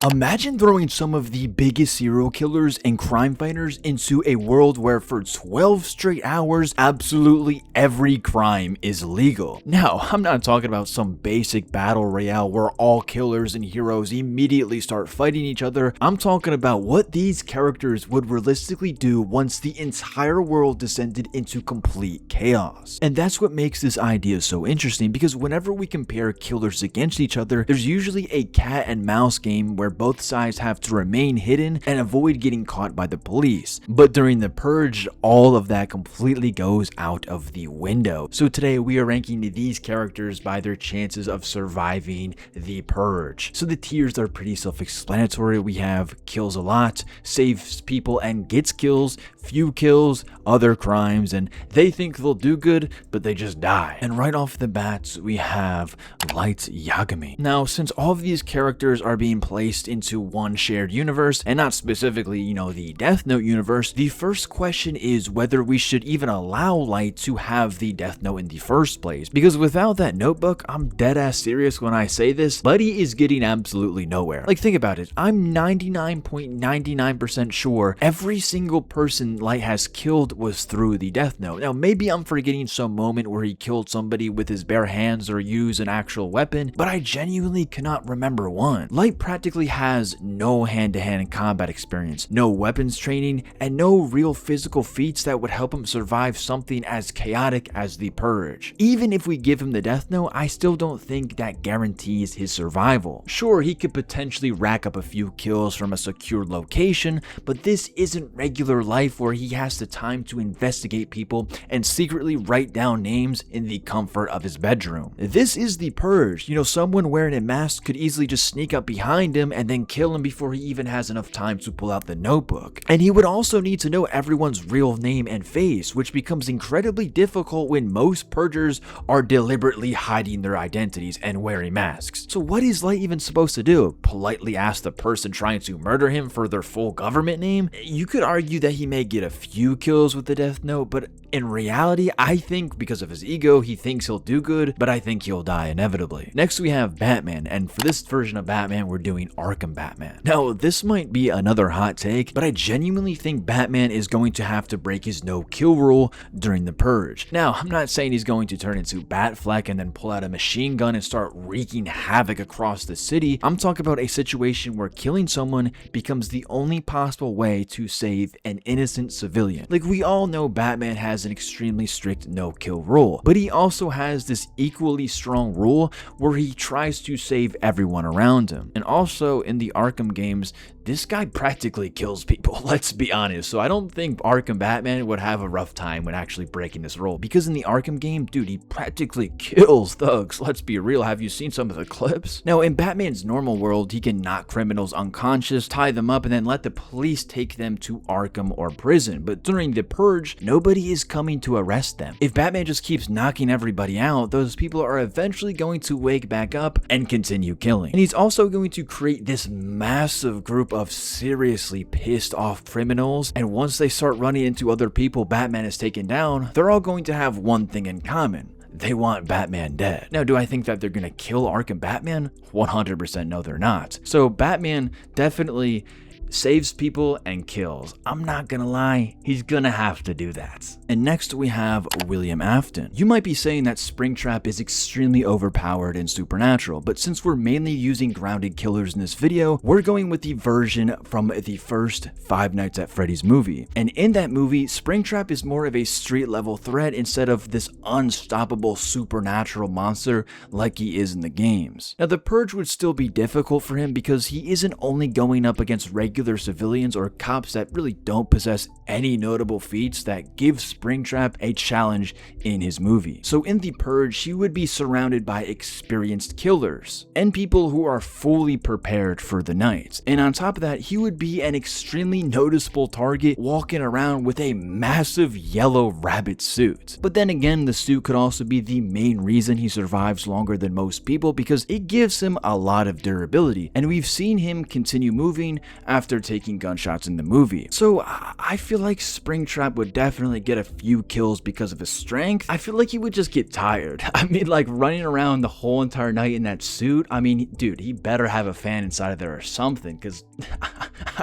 Imagine throwing some of the biggest serial killers and crime fighters into a world where for 12 straight hours, absolutely every crime is legal. Now, I'm not talking about some basic battle royale where all killers and heroes immediately start fighting each other. I'm talking about what these characters would realistically do once the entire world descended into complete chaos. And that's what makes this idea so interesting, because whenever we compare killers against each other, there's usually a cat and mouse game where both sides have to remain hidden and avoid getting caught by the police. But during the Purge, all of that completely goes out of the window. So today we are ranking these characters by their chances of surviving the Purge. So the tiers are pretty self-explanatory. We have kills a lot, saves people and gets kills, few kills, other crimes, and they think they'll do good, but they just die. And right off the bat, we have Light Yagami. Now, since all of these characters are being placed into one shared universe, and not specifically, the Death Note universe, the first question is whether we should even allow Light to have the Death Note in the first place. Because without that notebook, I'm dead ass serious when I say this, Buddy is getting absolutely nowhere. Like, think about it. I'm 99.99% sure every single person Light has killed was through the Death Note. Now, maybe I'm forgetting some moment where he killed somebody with his bare hands or used an actual weapon, but I genuinely cannot remember one. Light practically has no hand-to-hand combat experience, no weapons training, and no real physical feats that would help him survive something as chaotic as the Purge. Even if we give him the Death Note, I still don't think that guarantees his survival. Sure, he could potentially rack up a few kills from a secure location, but this isn't regular life where he has the time to investigate people and secretly write down names in the comfort of his bedroom. This is the Purge. Someone wearing a mask could easily just sneak up behind him and then kill him before he even has enough time to pull out the notebook. And he would also need to know everyone's real name and face, which becomes incredibly difficult when most purgers are deliberately hiding their identities and wearing masks. So what is Light even supposed to do? Politely ask the person trying to murder him for their full government name? You could argue that he may get a few kills with the Death Note, but in reality, I think because of his ego, he thinks he'll do good, but I think he'll die inevitably. Next, we have Batman, and for this version of Batman, we're doing Arkham Batman. Now, this might be another hot take, but I genuinely think Batman is going to have to break his no-kill rule during the Purge. Now, I'm not saying he's going to turn into Batfleck and then pull out a machine gun and start wreaking havoc across the city. I'm talking about a situation where killing someone becomes the only possible way to save an innocent civilian. Like, we all know Batman has an extremely strict no-kill rule, but he also has this equally strong rule where he tries to save everyone around him. And also in the Arkham games, this guy practically kills people, let's be honest. So I don't think Arkham Batman would have a rough time when actually breaking this rule, because in the Arkham game, dude, he practically kills thugs. Let's be real. Have you seen some of the clips? Now, in Batman's normal world, he can knock criminals unconscious, tie them up, and then let the police take them to Arkham or prison. But during the Purge, nobody is coming to arrest them. If Batman just keeps knocking everybody out, those people are eventually going to wake back up and continue killing. And he's also going to create this massive group of seriously pissed off criminals, and once they start running into other people Batman is taken down, they're all going to have one thing in common. They want Batman dead. Now, do I think that they're gonna kill Arkham Batman? 100% no, they're not. So Batman definitely saves people and kills. I'm not gonna lie, he's gonna have to do that. And next we have William Afton. You might be saying that Springtrap is extremely overpowered and supernatural, but since we're mainly using grounded killers in this video, we're going with the version from the first Five Nights at Freddy's movie. And in that movie, Springtrap is more of a street level threat instead of this unstoppable supernatural monster like he is in the games. Now, the Purge would still be difficult for him because he isn't only going up against regular civilians or cops that really don't possess any notable feats that give Springtrap a challenge in his movie. So in the Purge, he would be surrounded by experienced killers and people who are fully prepared for the night. And on top of that, he would be an extremely noticeable target walking around with a massive yellow rabbit suit. But then again, the suit could also be the main reason he survives longer than most people, because it gives him a lot of durability. And we've seen him continue moving after after taking gunshots in the movie. So I feel like Springtrap would definitely get a few kills because of his strength. I feel like he would just get tired. I mean, like running around the whole entire night in that suit. I mean, dude, he better have a fan inside of there or something, because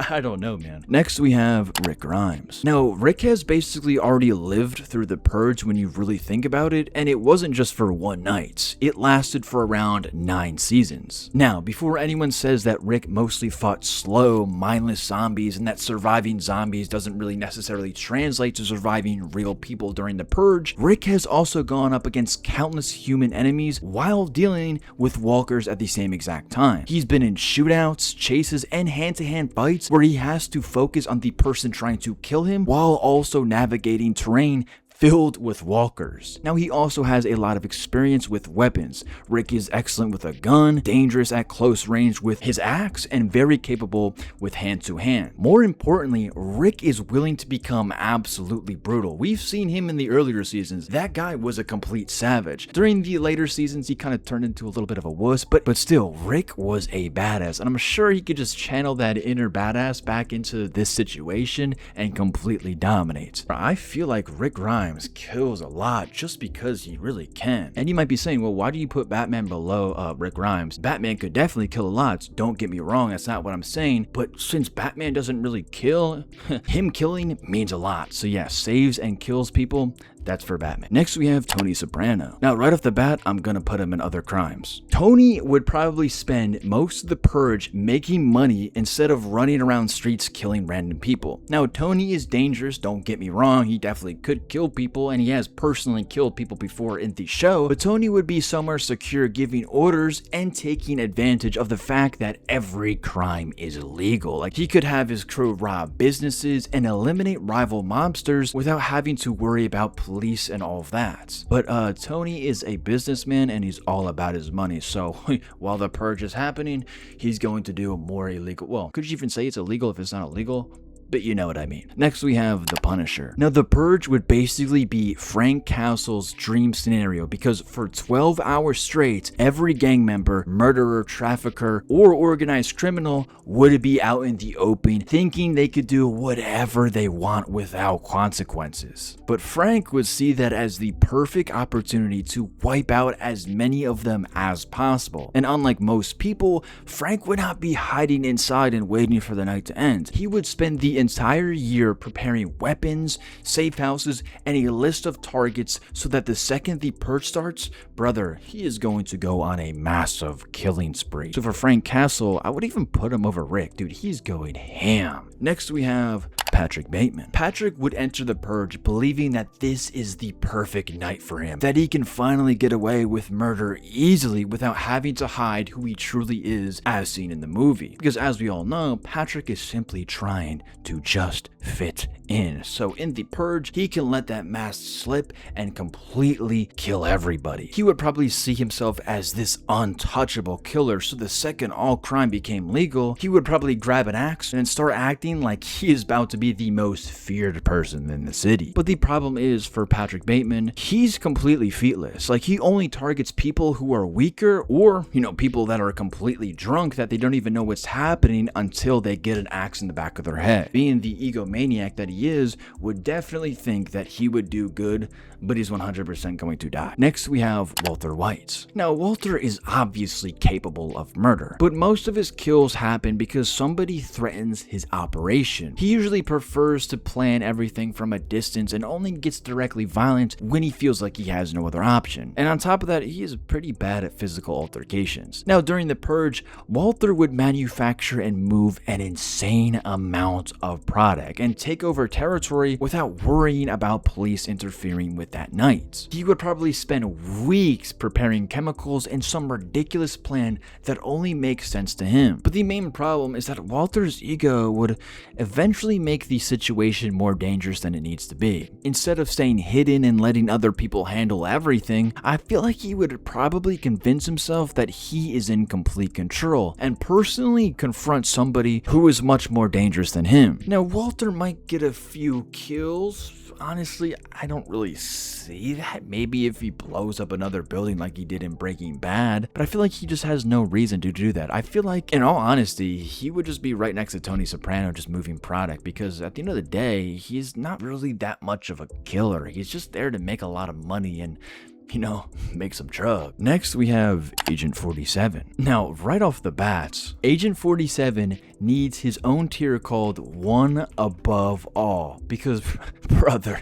I don't know, man. Next, we have Rick Grimes. Now, Rick has basically already lived through the Purge when you really think about it, and it wasn't just for one night. It lasted for around 9 seasons. Now, before anyone says that Rick mostly fought slow, mindless zombies and that surviving zombies doesn't really necessarily translate to surviving real people during the Purge, Rick has also gone up against countless human enemies while dealing with walkers at the same exact time. He's been in shootouts, chases, and hand-to-hand fights where he has to focus on the person trying to kill him while also navigating terrain filled with walkers. Now, he also has a lot of experience with weapons. Rick is excellent with a gun, dangerous at close range with his axe, and very capable with hand-to-hand. More importantly, Rick is willing to become absolutely brutal. We've seen him in the earlier seasons. That guy was a complete savage. During the later seasons, he kind of turned into a little bit of a wuss, but still, Rick was a badass, and I'm sure he could just channel that inner badass back into this situation and completely dominate. I feel like Rick Grimes kills a lot just because he really can. And you might be saying, well, why do you put Batman below Rick Grimes? Batman could definitely kill a lot, don't get me wrong, that's not what I'm saying, but since Batman doesn't really kill, him killing means a lot. So yeah, saves and kills people, that's for Batman. Next, we have Tony Soprano. Now, right off the bat, I'm gonna put him in other crimes. Tony would probably spend most of the Purge making money instead of running around streets killing random people. Now, Tony is dangerous, don't get me wrong, he definitely could kill people, and he has personally killed people before in the show, but Tony would be somewhere secure giving orders and taking advantage of the fact that every crime is illegal. Like, he could have his crew rob businesses and eliminate rival mobsters without having to worry about police and all of that. But Tony is a businessman and he's all about his money, so while the Purge is happening, he's going to do more illegal. Well, could you even say it's illegal if it's not illegal? But you know what I mean. Next, we have the Punisher. Now, the Purge would basically be Frank Castle's dream scenario, because for 12 hours straight, every gang member, murderer, trafficker, or organized criminal would be out in the open thinking they could do whatever they want without consequences. But Frank would see that as the perfect opportunity to wipe out as many of them as possible. And unlike most people, Frank would not be hiding inside and waiting for the night to end. He would spend the entire year preparing weapons, safe houses, and a list of targets so that the second the Purge starts, brother, he is going to go on a massive killing spree. So for Frank Castle, I would even put him over Rick. Dude, he's going ham. Next, we have Patrick Bateman. Patrick would enter the Purge believing that this is the perfect night for him, that he can finally get away with murder easily without having to hide who he truly is as seen in the movie. Because as we all know, Patrick is simply trying to just fit in. So in the Purge, he can let that mask slip and completely kill everybody. He would probably see himself as this untouchable killer, so the second all crime became legal, he would probably grab an axe and start acting like he is about to be the most feared person in the city. But the problem is, for Patrick Bateman, he's completely feetless. Like, he only targets people who are weaker, or, people that are completely drunk that they don't even know what's happening until they get an axe in the back of their head. Being the egomaniac that he is, would definitely think that he would do good, but he's 100% going to die. Next, we have Walter White. Now, Walter is obviously capable of murder, but most of his kills happen because somebody threatens his operation. He usually prefers to plan everything from a distance and only gets directly violent when he feels like he has no other option. And on top of that, he is pretty bad at physical altercations. Now, during the Purge, Walter would manufacture and move an insane amount of product and take over territory without worrying about police interfering with that night. He would probably spend weeks preparing chemicals in some ridiculous plan that only makes sense to him. But the main problem is that Walter's ego would eventually make make the situation more dangerous than it needs to be. Instead of staying hidden and letting other people handle everything, I feel like he would probably convince himself that he is in complete control and personally confront somebody who is much more dangerous than him. Now, Walter might get a few kills. Honestly, I don't really see that. Maybe if he blows up another building like he did in Breaking Bad, but I feel like he just has no reason to do that. I feel like, in all honesty, he would just be right next to Tony Soprano, just moving product, because at the end of the day, he's not really that much of a killer. He's just there to make a lot of money and make some drugs. Next, we have Agent 47. Now, right off the bat, Agent 47 needs his own tier called One Above All. Because, brother,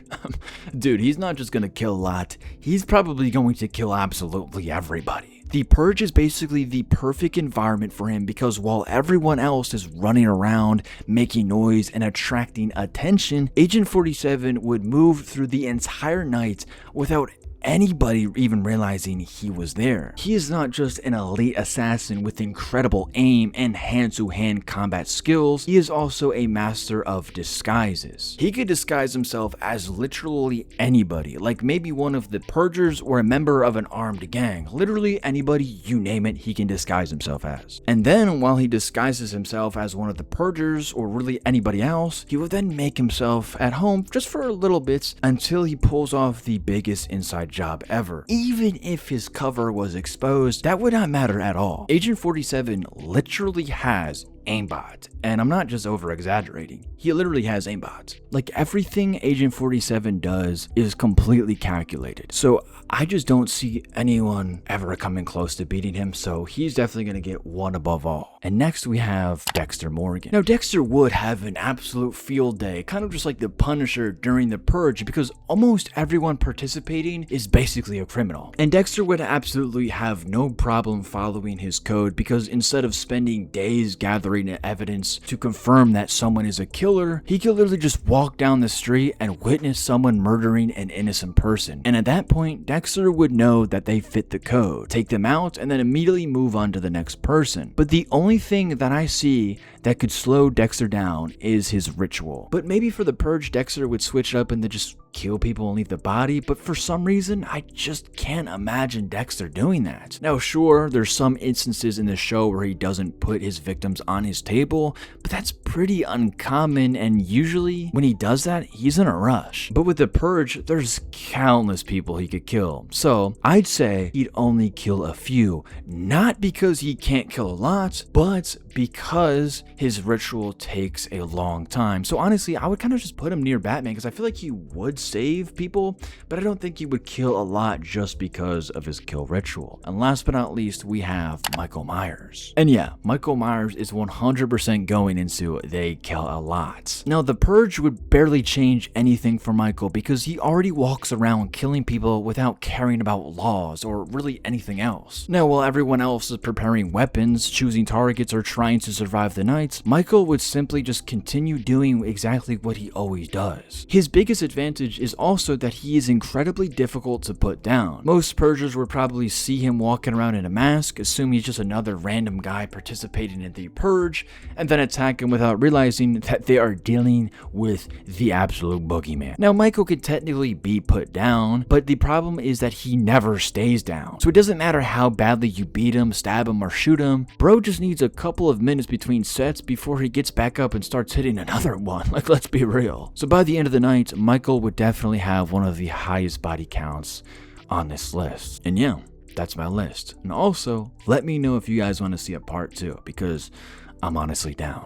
dude, he's not just gonna kill a lot, he's probably going to kill absolutely everybody. The Purge is basically the perfect environment for him because while everyone else is running around, making noise, and attracting attention, Agent 47 would move through the entire night without anybody even realizing he was there. He is not just an elite assassin with incredible aim and hand-to-hand combat skills, he is also a master of disguises. He could disguise himself as literally anybody, like maybe one of the Purgers or a member of an armed gang. Literally anybody, you name it, he can disguise himself as. And then while he disguises himself as one of the Purgers or really anybody else, he will then make himself at home just for a little bit until he pulls off the biggest inside job ever. Even if his cover was exposed, that would not matter at all. Agent 47 literally has aimbot, and I'm not just over exaggerating, he literally has aimbot. Like everything Agent 47 does is completely calculated, so I just don't see anyone ever coming close to beating him, so he's definitely gonna get one above all. And next we have Dexter Morgan. Now Dexter would have an absolute field day, kind of just like the Punisher during the Purge, because almost everyone participating is basically a criminal. And Dexter would absolutely have no problem following his code, because instead of spending days gathering evidence to confirm that someone is a killer, he could literally just walk down the street and witness someone murdering an innocent person. And at that point, Dexter would know that they fit the code, take them out, and then immediately move on to the next person. But the only thing that I see that could slow Dexter down is his ritual. But maybe for the Purge, Dexter would switch it up and then just kill people and leave the body, but for some reason, I just can't imagine Dexter doing that. Now, sure, there's some instances in the show where he doesn't put his victims on his table, but that's pretty uncommon, and usually when he does that, he's in a rush. But with the Purge, there's countless people he could kill, so I'd say he'd only kill a few, not because he can't kill a lot, but because his ritual takes a long time. So honestly, I would kind of just put him near Batman because I feel like he would save people, but I don't think he would kill a lot just because of his kill ritual. And last but not least, we have Michael Myers. And yeah, Michael Myers is 100% going into they kill a lot. Now, the Purge would barely change anything for Michael because he already walks around killing people without caring about laws or really anything else. Now, while everyone else is preparing weapons, choosing targets, or trying to survive the night, Michael would simply just continue doing exactly what he always does. His biggest advantage is also that he is incredibly difficult to put down. Most Purgers would probably see him walking around in a mask, assume he's just another random guy participating in the Purge, and then attack him without realizing that they are dealing with the absolute boogeyman. Now, Michael could technically be put down, but the problem is that he never stays down. So it doesn't matter how badly you beat him, stab him, or shoot him, bro just needs a couple of minutes between sets before he gets back up and starts hitting another one. Like, let's be real. So by the end of the night, Michael would definitely have one of the highest body counts on this list. And yeah, that's my list. And also, let me know if you guys want to see a part 2, because I'm honestly down.